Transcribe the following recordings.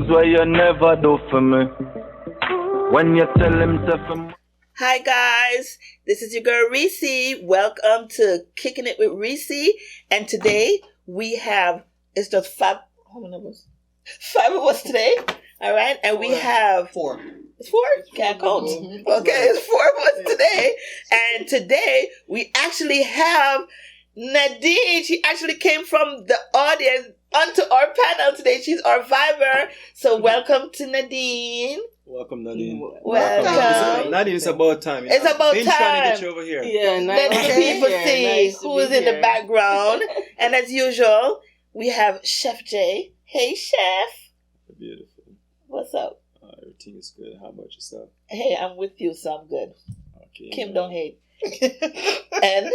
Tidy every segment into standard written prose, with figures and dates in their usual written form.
things where you never do for me. When you tell him to. Hi guys, this is your girl Reecy. Welcome to Kicking It with Reecy. And today we have, it's just five, how many of us? 5 of us today. All right. And we have 4. It's 4? Can't count. Okay, it's 4 of us today. And today we actually have Nadine. She actually came from the audience onto our panel today. She's our Viber. So welcome to Nadine. Welcome, Nadine. Welcome. Nadine, it's about time. It's about been time. trying to get you over here. Yeah, Let the people see who's in the background. And as usual, we have Chef J. Hey, Chef. Beautiful. What's up? Everything is good. How about yourself? Hey, I'm with you, so I'm good. Okay. Kim, don't hate. And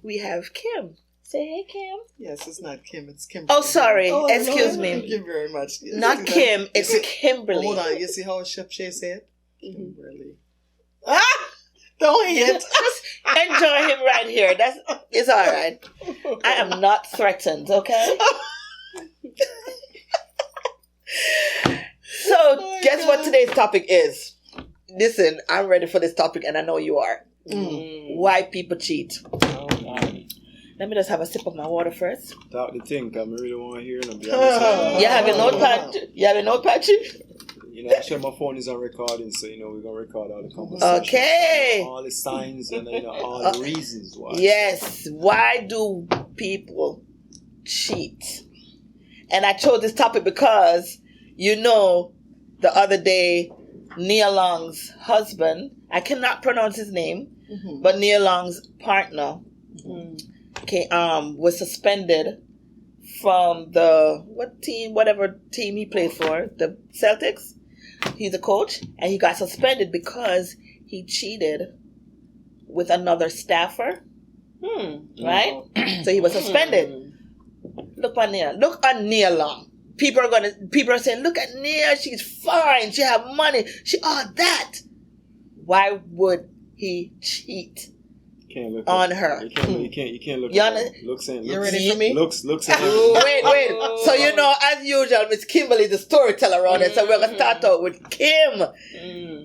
we have Kim. Say hey, Kim. Yes, it's not Kim, it's Kimberly. Oh, sorry. Excuse me. Thank you very much. Not Kim, it's Kimberly. Hold on, you see how Chef Shay said? Kimberly. Ah! Don't hit. Just enjoy him right here. It's all right. I am not threatened, okay? So, guess what today's topic is? Listen, I'm ready for this topic, and I know you are. Why people cheat. Let me just have a sip of my water first. Talk the thing, I really want to hear them. You have a notepad? You have a notepad, Chief? You know, actually my phone is on recording, so you know we're gonna record all the conversations. Okay. All the signs and all the reasons why. Yes. Why do people cheat? And I chose this topic because, you know, the other day, Nia Long's husband, I cannot pronounce his name, but Nia Long's partner was suspended from whatever team he plays for, the Celtics. He's a coach, and he got suspended because he cheated with another staffer. Right? So he was suspended. Look on Nia Long. People are saying, look at Nia, she's fine, she have money, she all that. Why would he cheat on her? You can't look. You ready for me? Looks. Wait. So you know, as usual, Miss Kimberly, the storyteller on it. So we're gonna start out with Kim.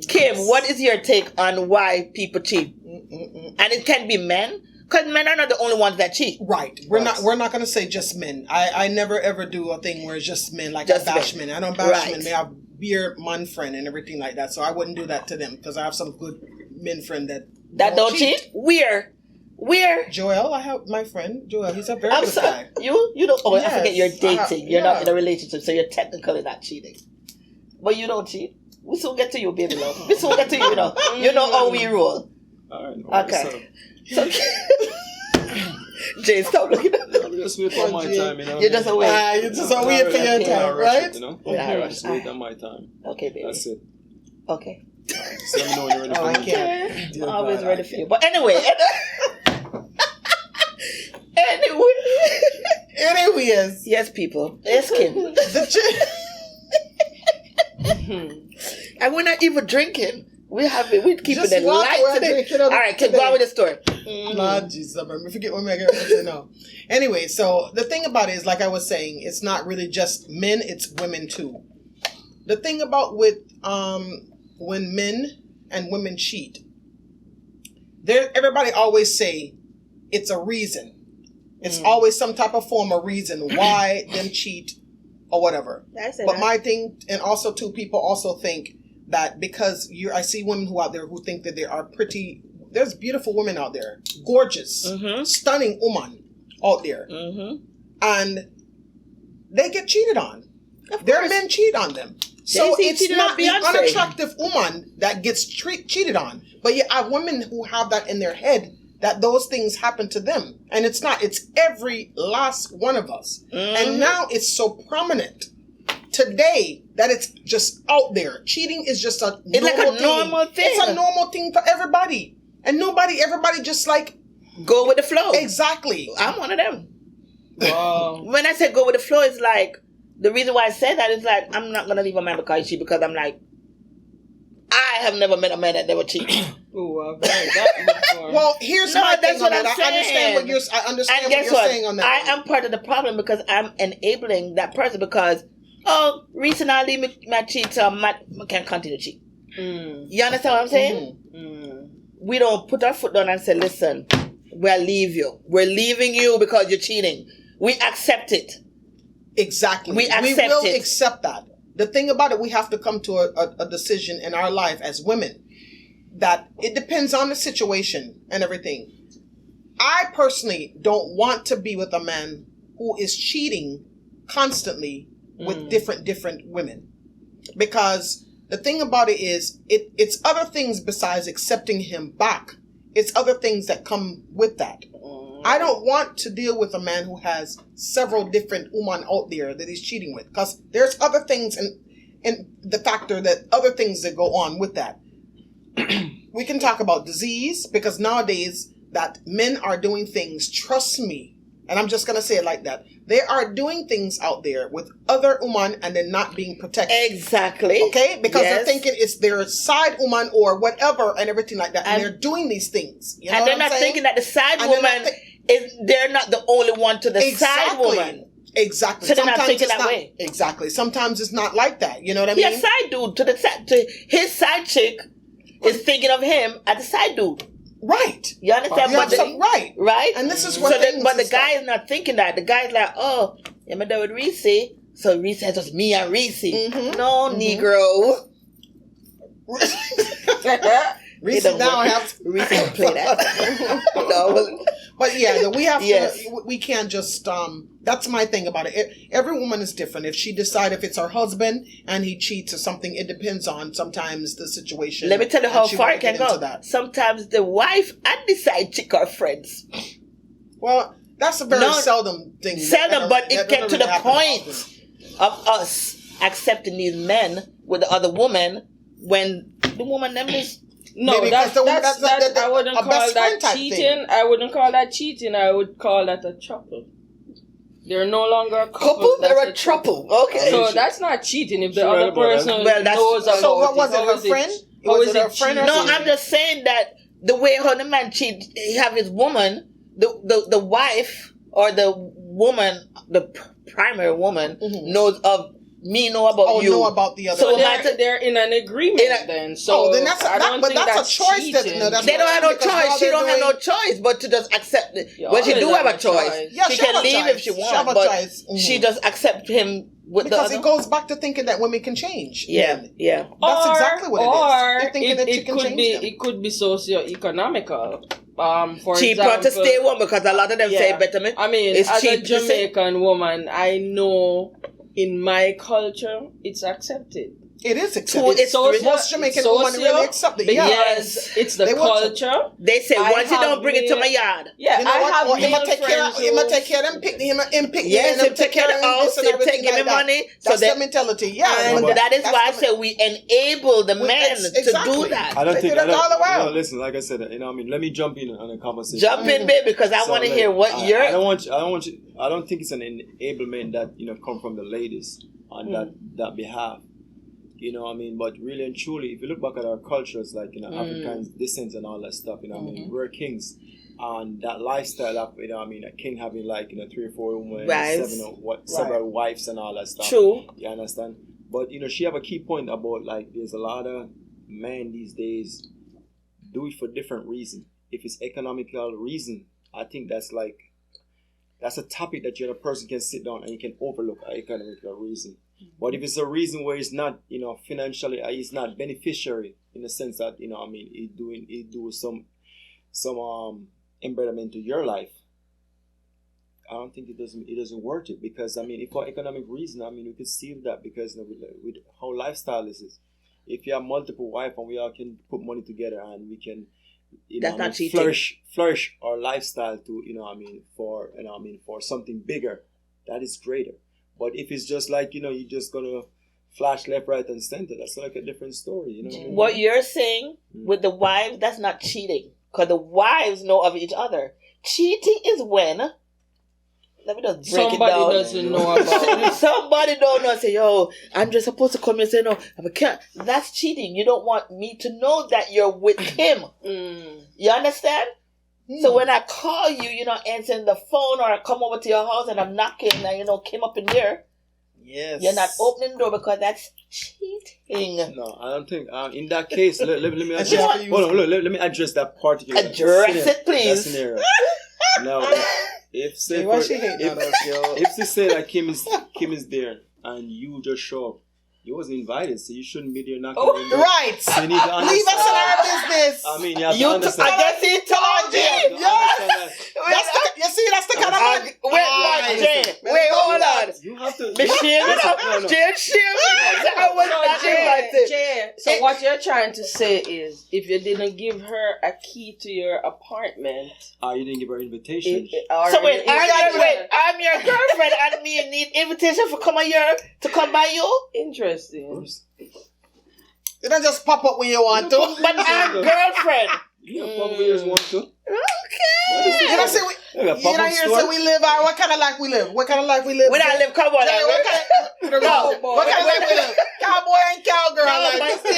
Kim, what is your take on why people cheat? And it can be men, because men are not the only ones that cheat. Right. We're not gonna say just men. I never ever do a thing where it's just men. Like Just I bash men. men. I don't bash Right. men. They have beer man friend and everything like that. So I wouldn't do that to them because I have some good men friend that don't cheat. Where? Joel, I have my friend Joel. He's a very I'm good sorry. guy. You don't. Oh, I Yes, forget you're dating. You're not yeah. in a relationship, so you're technically not cheating. But you don't cheat. We soon get to you, baby love. We soon get to you. You know how we roll. All right. Okay. So, Jay, stop looking at me. I'm just waiting for my time, you know. You're just away. You're just wait for your time, right? You know? Yeah, Just wait on my time. Okay, baby. That's it. Okay. Just let me know when you're ready for I me. can't. I'm always ready for you. But anyway. Anyways. Yes, people. Yes, Kim. And we're not even drinking. We're keeping Just it walk light away today. drinking All right, Kim, go on with the story. Lord Jesus, I forget what I got to say now. Anyway, so the thing about it is, like I was saying, it's not really just men, it's women too. The thing about with when men and women cheat, everybody always say it's a reason. It's always some type of form of reason why them cheat or whatever. But my thing, and also too, people also think that because I see women out there who think that they are pretty. There's beautiful women out there, gorgeous, stunning woman out there, and they get cheated on. Their men cheat on them. So it's not the unattractive woman that gets cheated on, but you have women who have that in their head that those things happen to them, and it's not. It's every last one of us, and now it's so prominent today that it's just out there. Cheating is just a normal thing. It's a normal thing for everybody. And everybody just like go with the flow. Exactly. I'm one of them. When I say go with the flow, it's like the reason why I said that is like I'm not gonna leave a man because he cheat, because I'm like I have never met a man that never cheats. Ooh, I've heard that before. Well, here's my thing on that. I understand what you're saying on that. I am part of the problem because I'm enabling that person, because oh, Reecy now leave me my cheat, so I can't continue to cheat. You understand what I'm saying? We don't put our foot down and say, listen, we'll leave you. We're leaving you because you're cheating. We accept it. Exactly. We will accept that. The thing about it, we have to come to a decision in our life as women that it depends on the situation and everything. I personally don't want to be with a man who is cheating constantly with different women. Because the thing about it is, it's other things besides accepting him back. It's other things that come with that. I don't want to deal with a man who has several different women out there that he's cheating with. Because there's other things in the factor that other things that go on with that. We can talk about disease, because nowadays that men are doing things, trust me, and I'm just going to say it like that. They are doing things out there with other women and they're not being protected. Exactly. Okay? Because they're thinking it's their side woman or whatever and everything like that. And they're doing these things. You know and they're not thinking that the side woman, they're not the only one to the side woman. Exactly. So they're not thinking that way. Exactly. Sometimes it's not like that. You know what I mean? He a side dude to his side chick is thinking of him as a side dude. Right. You understand? Right. And this is what. But the guy is not thinking that. The guy's like, oh, I'm there with Reecy, so Reecy has just me and Reecy. No, Negro. Reecy now have Reecy don't play that. No. But yeah, we have to. We can't just. That's my thing about it. Every woman is different. If she decides if it's her husband and he cheats or something, it depends on sometimes the situation. Let me tell you how far it can go. Sometimes the wife and the side chick are friends. Well, that's a very seldom thing. But it gets to the point of us accepting these men with the other woman when the woman them is. No, I wouldn't call that cheating. I wouldn't call that cheating. I would call that a trouble. They're no longer a couple. They're a trouble. Okay. So that's not cheating if the other person knows about it. So what was it, her friend? Was it her friend? No, I'm just saying that the way how the man cheats, he have his woman, the wife or the woman, the primary woman knows of me, know about you. Know about the other. So they're in an agreement then. So then that's a choice. They don't have no choice. She don't have no choice but to just accept it. Well, she do have a choice. Yeah, she can leave if she wants, but she just accept him with the other. Because it goes back to thinking that women can change. Yeah. That's exactly what it is. They're thinking that you can change them. It could be socio-economical. For cheaper example, to stay one because a lot of them say betterment. I mean, as a Jamaican woman, I know in my culture, it's accepted. It is accepted. Most Jamaican women really accept it. Yes, it's the culture. They say once you don't bring it to my yard. Yeah, you know I have male friends He might take care of them, pick him yes, him take care of the house, him take him money. That's their mentality. Yeah, and that is why I say we enable the men to do that. I don't think all around. No, listen, like I said, you know, I mean, let me jump in on a conversation. Jump in, baby, because I want to hear what you're. I don't think it's an enablement that come from the ladies on that behalf. You know what I mean? But really and truly, if you look back at our cultures, like, African descent and all that stuff, I mean, we're kings. And that lifestyle of, a king having 3 or 4 women, several wives and all that stuff. True. You understand? But, she have a key point about, there's a lot of men these days do it for different reasons. If it's economical reason, I think that's a topic that a person can sit down and you can overlook an economical reason. But if it's a reason where it's not, financially, it's not beneficiary in the sense that, it do some embedment to your life, I don't think it doesn't worth it. Because if for economic reason, we could see that because with how lifestyle is, if you have multiple wives and we all can put money together and we can, flourish our lifestyle to, for something bigger, that is greater. But if it's just you're just gonna flash left, right, and center, that's a different story. What you're saying with the wives, that's not cheating, because the wives know of each other. Cheating is when, let me just break it down. Somebody doesn't know about it. Somebody don't know. Say, yo, I'm just supposed to come and say no. I can't. That's cheating. You don't want me to know that you're with him. You understand? So when I call you, you're not answering the phone, or I come over to your house and I'm knocking and, came up in here. Yes. You're not opening the door because that's cheating. No, I don't think. In that case, let me And address. she have to use- Hold on, let me address that particular. Address scenario, it, please. That scenario. Now, if say Why for- she hating if, on us, yo? if they say that Kim is there and you just show up, you wasn't invited, so you shouldn't be there knocking. on the door. Right. So you need to Leave us in our understand. business. I mean, you have to You understand. I guess he told You have you. to Yes. understand that. You see, that's the kind of man. Wait, Jay. Wait, hold on. You have to. Michelle, No. Jay, I was not invited. Jay, so what you're trying to say is, if you didn't give her a key to your apartment, You didn't give her invitation. So wait, I'm your girlfriend and me need invitation for come here to come by you? Interesting. You don't just pop up when you want to. But I'm girlfriend. You know, probably just want to. Okay. You know, say we live our what kind of life we live? What kind of life we live? We don't live cowboy Jay, life. what kind of life we live? Cowboy and cowgirl No, life. but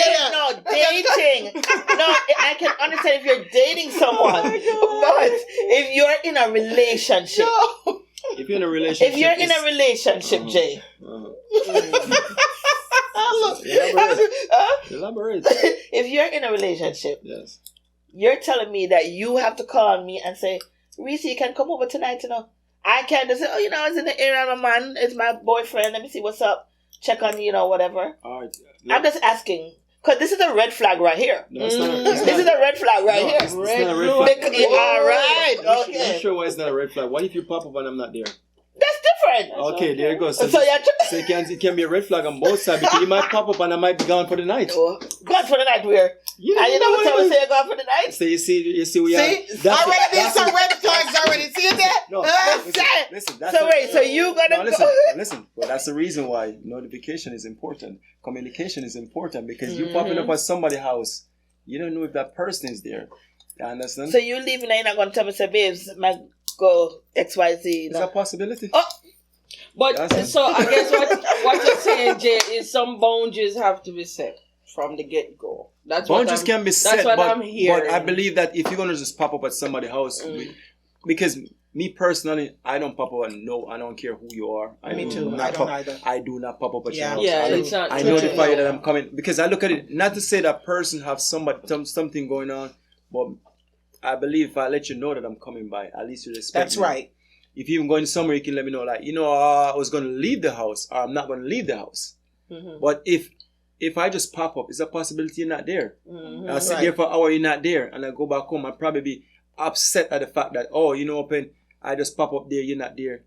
dating. No, I can understand if you're dating someone, but if you're in a relationship, If you're in a relationship, Jay. Elaborate. If you're in a relationship, Yes. you're telling me that you have to call me and say, Reecy, you can come over tonight, I can't just say, I was in the area, I'm a man, it's my boyfriend, let me see what's up, check on you, whatever. All right. I'm just asking, because this is a red flag right here. No, it's not. It's This is a red flag right here. It's not a red flag. All right, Let me okay. show why it's not a red flag. What if you pop up and I'm not there? That's different. Okay, there you go. So So it can be a red flag on both sides because you might pop up and I might be gone for the night. gone for the night where? You And you know never tell what? me say you're gone for the night? So you see we See, already there's some red flags already. See that? No, Listen, listen. That's So wait, so you gonna listen, go? listen. Well, that's the reason why notification is important. Communication is important because you popping up at somebody's house, you don't know if that person is there. You understand? So you leaving and you're not gonna tell me, say, babes, might go XYZ. Is that a possibility? Oh. But That's- so I guess what you're saying, Jay, is some boundaries have to be set from the get go. That's boundaries can be set, That's what I'm but hearing. I believe that if you're gonna just pop up at somebody's house, because me personally, I don't pop up and I don't care who you are. Me too. I I don't either. I do not pop up at your Yeah. house. Yeah, it's not. I notify you that I'm coming because I look at it not to say that person have something going on, but I believe if I let you know that I'm coming by, at least you respect That's me. right. If you're even going somewhere, you can let me know, like, I was going to leave the house, or I'm not going to leave the house. Mm-hmm. But if I just pop up, it's a possibility you're not there. Mm-hmm. I'll sit Right. there for an hour, you're not there, and I go back home, I'll probably be upset at the fact that, Open, I just pop up there, you're not there.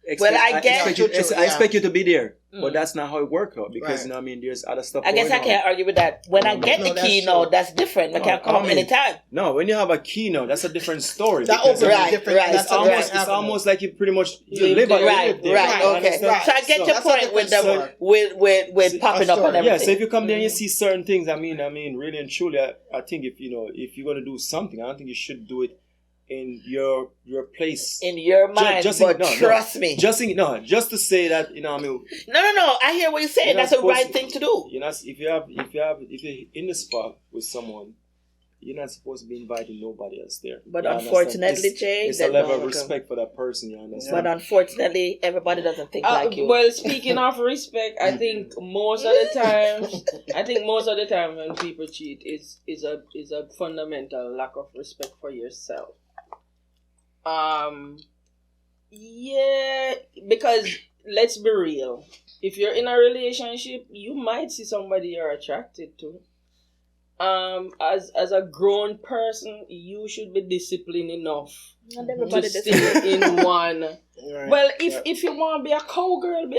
I expect you to be there, but that's not how it works out because Right. you know what I mean. There's other stuff. I guess I going on. can't argue with that. When I get the that's key, true. that's different. I No, can't come I up mean- anytime. No, when you have a key now, that's a different story. That because opens Right, a different. right. That's it's a almost different it's avenue. almost like you pretty much you Live live there. there. Right, You live there. right, You okay. understand? So I get your that's a point with different the with popping up and everything. Yeah, so if you come there and you see certain things, I mean, really and truly, I think if you're gonna do something, I don't think you should do it in your place. In your mind, but trust me. Just to say that No. I hear what you're saying. You're not That's the supposed right to- thing to do. if you're in the spot with someone, you're not supposed to be inviting nobody else there. But You understand? unfortunately, It's- Jay, it's that a level don't of work out. respect for that person. You understand? But unfortunately, everybody doesn't think like you. Well, speaking of respect, I think most of the time when people cheat is a fundamental lack of respect for yourself. Yeah, because let's be real. If you're in a relationship, you might see somebody you're attracted to. As a grown person, you should be disciplined enough Not to everybody stay in one. Right. Well, if you want to be a cowgirl,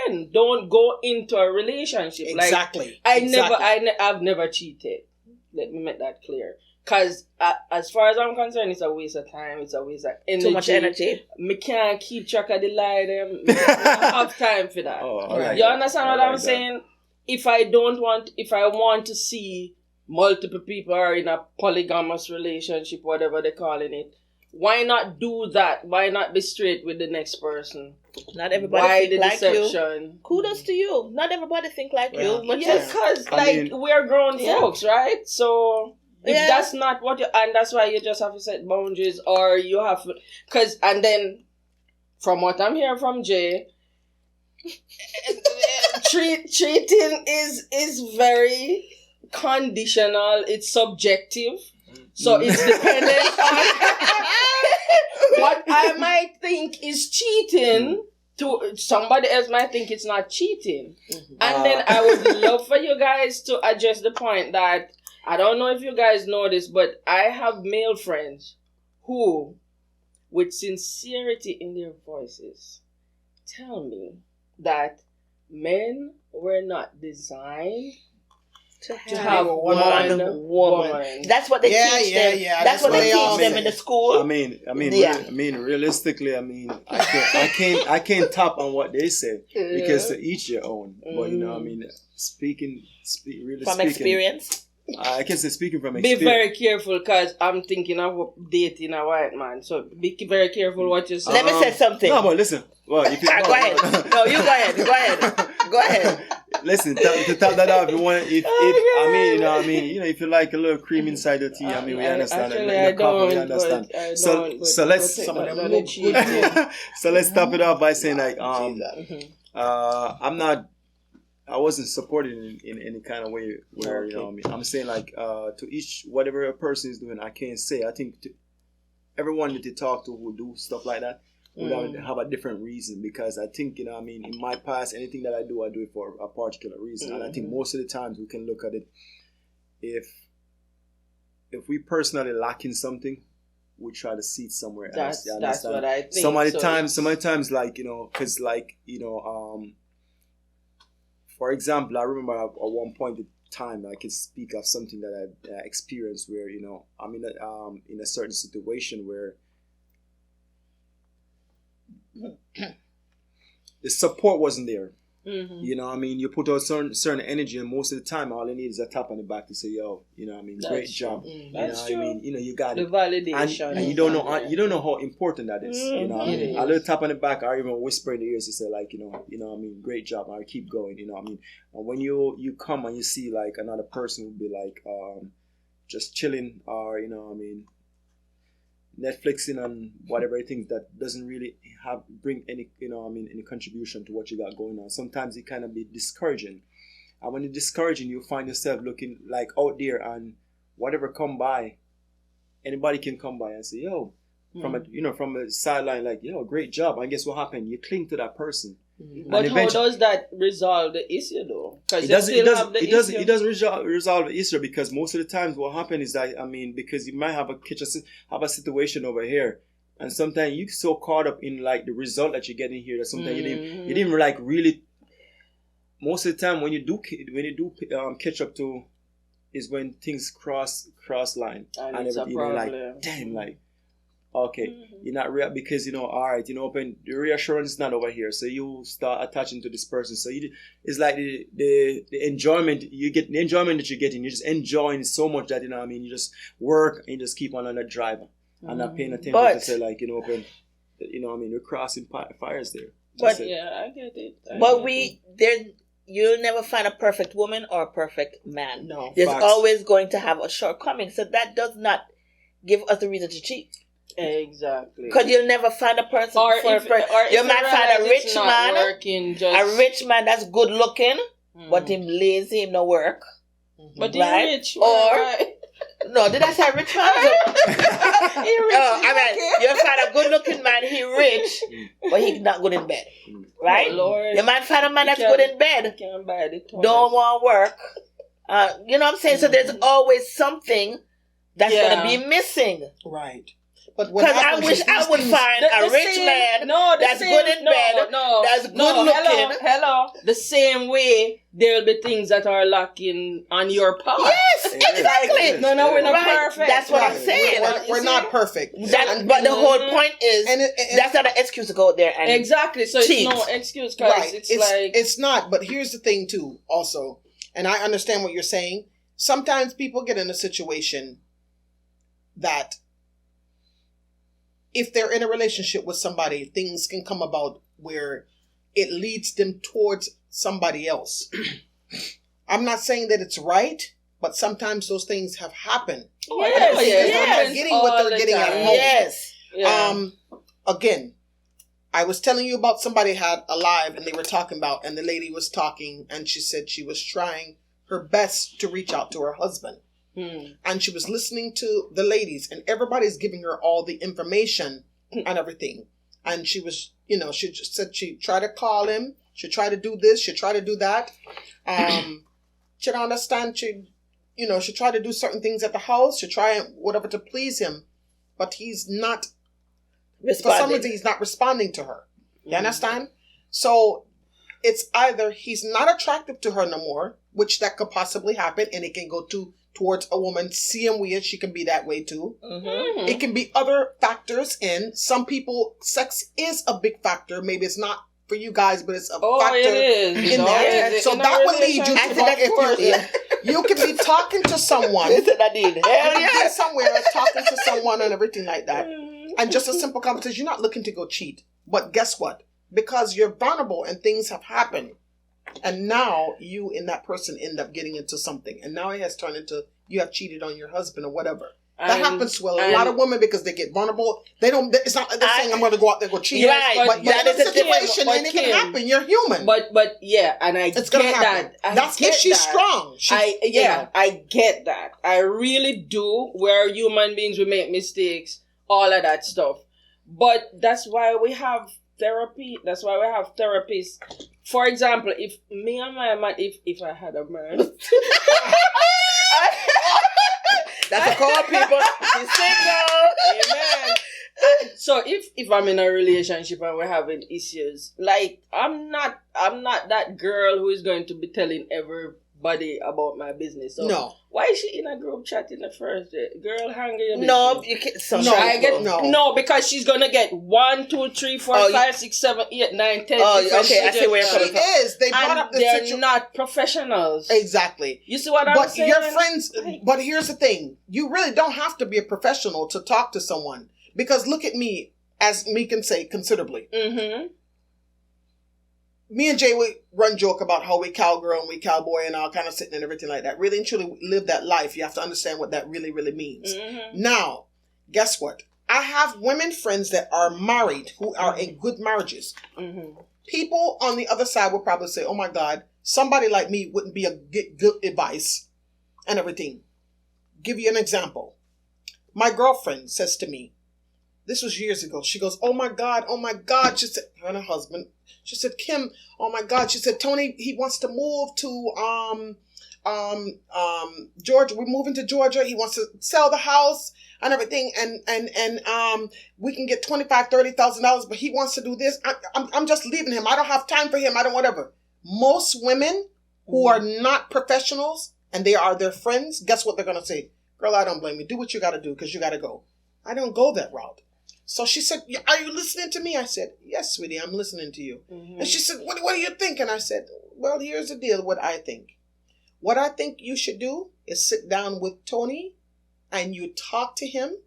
then. Don't go into a relationship. Exactly. I've never cheated. Let me make that clear. Because as far as I'm concerned, it's a waste of time. It's a waste of energy. Too much energy. Me can't keep track of the lie them. I don't have time for that. Oh, I like You that. understand I what like I'm that. saying? If I want to see multiple people are in a polygamous relationship, whatever they're calling it, why not do that? Why not be straight with the next person? Not everybody Why think the like you. deception? Kudos to you. Not everybody think like you. But Yeah, just because I mean- we're grown Yeah. folks, right? So if Yeah. that's not what and that's why you just have to set boundaries, or you have to, and then from what I'm hearing from Jay, Treating is very conditional. It's subjective, so it's dependent on what I might think is cheating. To somebody else might think it's not cheating. And then I would love for you guys to address the point that I don't know if you guys know this, but I have male friends who, with sincerity in their voices, tell me that men were not designed to have one woman. That's what they teach them. Yeah. That's what they teach them in the school. I mean, realistically, I can't top on what they say because to each their own. But From experience. I can say speaking from experience. Be very careful because I'm thinking of dating a white man. So be very careful what you say. Let me say something. No, but listen. Well, if you, go ahead. No, you go ahead. Listen, to top that off, if you want, if you like a little cream inside the tea, we understand. Actually, I don't. We understand. So let's so let's top it off by saying like I wasn't supported in any kind of way where I'm saying like to each whatever a person is doing, I can't say. I think to everyone that they talk to who do stuff like that would have a different reason, because I think in my past, anything that I do it for a particular reason, and I think most of the times we can look at it, if we personally lacking something, we try to see it somewhere else. That's what I think. Some of the times like because for example, I remember at one point in time I could speak of something that I experienced where I'm in a certain situation where the support wasn't there. You put out certain energy, and most of the time all I need is a tap on the back to say, yo, great job. That's true. You got the it. validation. And you don't know how important that is. A little tap on the back, or even whisper in the ears to say like, great job, or keep going. And when you come and you see like another person would be like just chilling, or Netflixing on whatever things that doesn't really bring any any contribution to what you got going on. Sometimes it kind of be discouraging, and when it's discouraging, you find yourself looking like out there, and whatever come by, anybody can come by and say, yo, from a sideline, like, yo, great job. And guess what happened? You cling to that person. But how does that resolve the issue though? Because it doesn't resolve the issue, because most of the times what happens is that because you might have a situation over here, and sometimes you so caught up in like the result that you're getting here that sometimes you didn't like really. Most of the time when you do catch up to is when things cross line and everything, like damn, like. Okay, you're not real because all right, open the reassurance is not over here, so you start attaching to this person. So it's like the enjoyment you get, the enjoyment that you're getting, you're just enjoying so much that you just work and you just keep on that drive and not paying attention to say like open, you're crossing fires there. But I get it. You'll never find a perfect woman or a perfect man. No, there's always going to have a shortcoming. So that does not give us the reason to cheat. Exactly. Because you'll never find a person you might find a rich man. A rich man that's good looking, but him lazy, him no work. But he's rich. No, did I say rich man? He rich. You'll find a good looking man, he rich, but he's not good in bed. Right? Oh, Lord. You might find a man that's good in bed, don't want to work. You know what I'm saying? So there's always something that's going to be missing. Right. Because I wish I would find a rich man that's good in bed, that's good looking. Hello. The same way there'll be things that are lacking on your part. Yes, exactly. No, we're not perfect. That's what I'm saying. We're not perfect. But the whole point is, that's not an excuse to go out there and exactly. So cheat. It's no excuse, because it's not. But here's the thing too, also, and I understand what you're saying. Sometimes people get in a situation that, if they're in a relationship with somebody, things can come about where it leads them towards somebody else. I'm not saying that it's right, but sometimes those things have happened. Yes. They're not getting what they're getting at home. Yes. Again, I was telling you about somebody had a live and they were talking about, and the lady was talking and she said she was trying her best to reach out to her husband. And she was listening to the ladies and everybody's giving her all the information and everything. And she was, she just said she tried to call him. She tried to do this. She tried to do that. She don't understand. She tried to do certain things at the house. She tried whatever to please him. But he's not, for some reason, he's not responding to her. You understand? So it's either he's not attractive to her no more, which that could possibly happen, and it can go towards a woman seeing weird. She can be that way too. It can be other factors in. Some people, sex is a big factor. Maybe it's not for you guys, but it's a factor it is. in that. So that will lead you to you can be talking to someone. You can be somewhere talking to someone and everything like that. And just a simple conversation. You're not looking to go cheat. But guess what? Because you're vulnerable and things have happened. And now you and that person end up getting into something. And now it has turned into you have cheated on your husband or whatever. That happens to a lot of women because they get vulnerable. They don't. It's not like they're saying I'm going to go out there and go cheat. Right, but that is a situation, and it can happen. You're human. But yeah, and it's gonna happen. That's if she's strong. I get that. I really do. We're human beings. We make mistakes. All of that stuff. But that's why we have therapy. That's why we have therapists. For example, if me and my man, if I had a man. That's a call, people. She's single. Amen. So if I'm in a relationship and we're having issues, like I'm not that girl who is going to be telling everybody about my business. So no. Why is she in a group chat in the first day? Girl, hungry. No, you can't. No, because she's gonna get 1, 2, 3, 4, 5, 6, 7, 8, 9, 10. Oh, okay. I see where you're coming from. They brought up the they're not professionals. Exactly. You see what I'm saying? Your friends. But here's the thing: you really don't have to be a professional to talk to someone. Because look at me, as me can say, considerably. Me and Jay, we run joke about how we cowgirl and we cowboy and all kind of sitting and everything like that. Really and truly live that life. You have to understand what that really, really means. Now, guess what? I have women friends that are married who are in good marriages. People on the other side will probably say, oh my God, somebody like me wouldn't be a good advice and everything. Give you an example. My girlfriend says to me, this was years ago. She goes, oh my God. She said, her and her husband. She said, Kim, oh my God. She said, Tony, he wants to move to Georgia. We're moving to Georgia. He wants to sell the house and everything. And we can get $25,000-$30,000, but he wants to do this. I'm just leaving him. I don't have time for him. I don't whatever. Most women who are not professionals and they are their friends, guess what they're going to say? Girl, I don't blame you. Do what you got to do because you got to go. I don't go that route. So she said, are you listening to me? I said, yes, sweetie, I'm listening to you. And she said, what do you think? And I said, well, here's the deal, what I think. What I think you should do is sit down with Tony and you talk to him.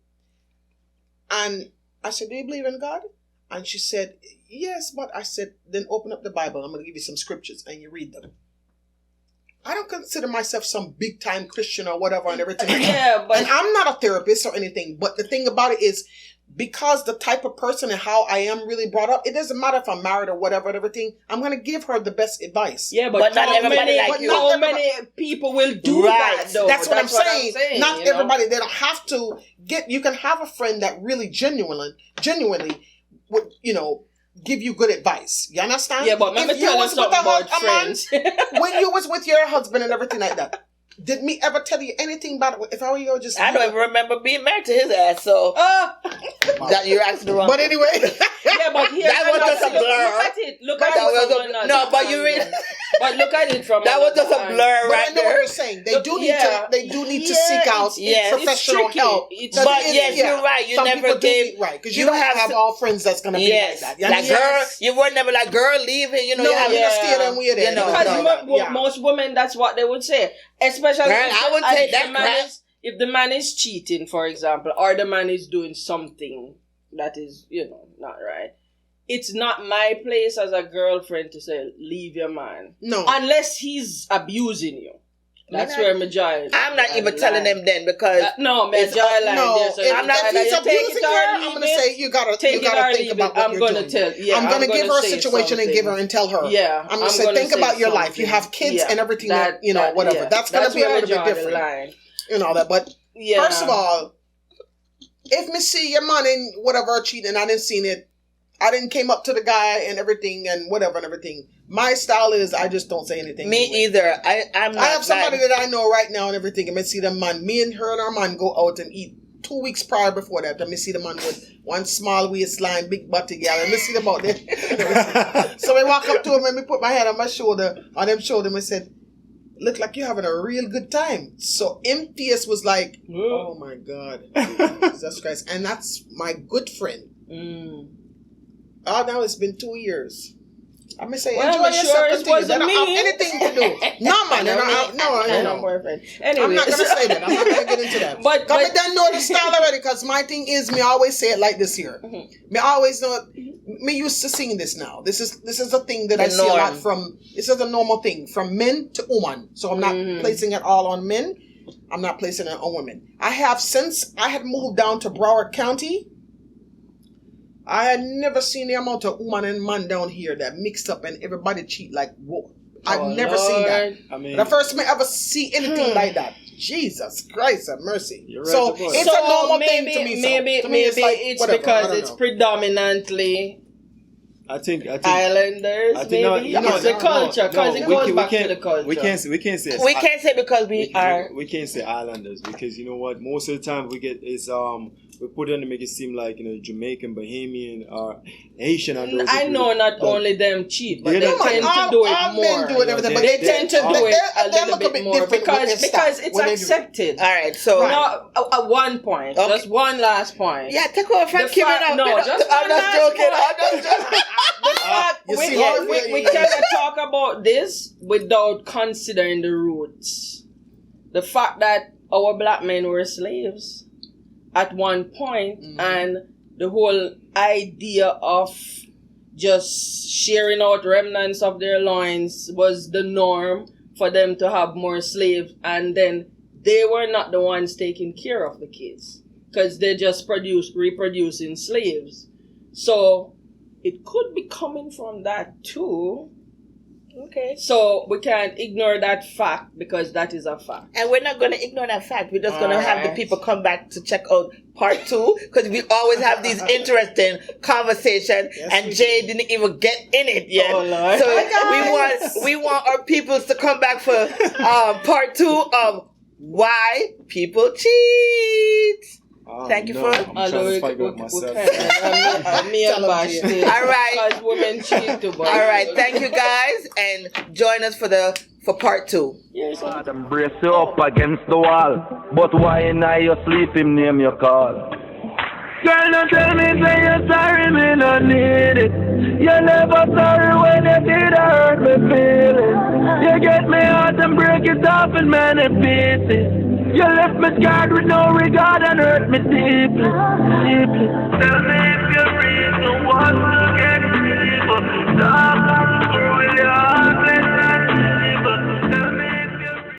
And I said, do you believe in God? And she said, yes, but I said, then open up the Bible. I'm going to give you some scriptures and you read them. I don't consider myself some big time Christian or whatever and everything. But and I'm not a therapist or anything. But the thing about it is, because the type of person and how I am really brought up, it doesn't matter if I'm married or whatever and everything. I'm going to give her the best advice. Yeah, but not everybody like you. How many people will do that, though? That's what I'm saying. Not everybody. They don't have to get. You can have a friend that really genuinely would, give you good advice. You understand? Yeah, but let me tell you something about friends. When you was with your husband and everything like that, did me ever tell you anything about it? If I were you, I don't even remember being married to his ass. So that you're asking the wrong. But anyway, yeah, but here that was just a blur. Look at it. Look at it. No, but you read. But look at it from that was just a blur, right there. I know what you're saying. They do need to seek out professional help. But yes, you're right. You never gave right because you don't have all friends that's gonna be like that. Like girl, you were never like girl leaving. You stay there and we're there. Because most women, that's what they would say. Especially I would say that if the man is cheating, for example, or the man is doing something that is, not right. It's not my place as a girlfriend to say, leave your man. No. Unless he's abusing you. That's where my joy. I'm not even telling them then because no, my joy line. No, I'm not. if he's abusing her, I'm gonna say you gotta think about what you're doing. I'm gonna give her a situation and give her and tell her. Yeah, I'm gonna say think about your life. You have kids and everything. Whatever. Yeah. That's gonna be a little bit different. You know that, but first of all, if me see your man and whatever cheating, I didn't seen it. I didn't came up to the guy and everything and whatever and everything. My style is I just don't say anything. Me either. I have somebody that I know right now and everything. And I see the man. Me and her and our man go out and eat 2 weeks prior before that. And I see the man with one small waistline, big body girl. And I see them out there. So I walk up to him and I put my hand on them shoulder. And I said, "Look like you're having a real good time." So MTS was like, "Oh my God, Jesus Christ!" And that's my good friend. Oh, now it's been 2 years. I'm gonna say, enjoy yourself. Continue. They don't have anything to do. No, man. No boyfriend. Anyway, I'm not gonna say that. I'm not gonna get into that. But I don't know the style already. Because my thing is, me always say it like this here. Me always know. Me used to sing this now. This is a thing that I see a lot from. This is a normal thing from men to woman. So I'm not placing it all on men. I'm not placing it on women. I have since I had moved down to Broward County. I had never seen the amount of woman and man down here that mixed up and everybody cheat like whoa. I've never seen that. I mean, the first time I ever see anything like that. Jesus Christ have mercy. Right, so it's a normal thing to me. Maybe it's, like, it's because it's predominantly I think Islanders. It's the culture because it goes back to the culture. We can't say because we are. We can't say Islanders because you know what? Most of the time we get is we put it to make it seem like Jamaican, Bahamian, or Haitian. I know not only them cheat, but they tend to do it more. Men do it everything, but they tend to do it a little bit more because it's accepted. All right, so at one point, just one last point. Yeah, take over from Kim. I'm just joking. The fact we cannot talk about this without considering the roots. The fact that our black men were slaves at one point, and the whole idea of just sharing out remnants of their loins was the norm for them to have more slaves, and then they were not the ones taking care of the kids because they just reproducing slaves. So it could be coming from that too. Okay. So we can't ignore that fact because that is a fact. And we're not going to ignore that fact. We're just going to have the people come back to check out part 2 because we always have these interesting conversations and Jay didn't even get in it yet. Oh, Lord. So we want our peoples to come back for part 2 of why people cheat. Thank you for. I'm trying to fight with myself. Me and Bash. All right. Because women cheat too. All right. Thank you guys, and join us for part 2. Yes. Adam brace you up against the wall, but why now you sleep him name your call? Girl, don't tell me say you're sorry, me no need it. You never sorry when you did hurt me feelings. You get me out and break it off in many pieces. You left me scarred with no regard and hurt me deeply, deeply. Tell me if you're real, no one to get people. Stop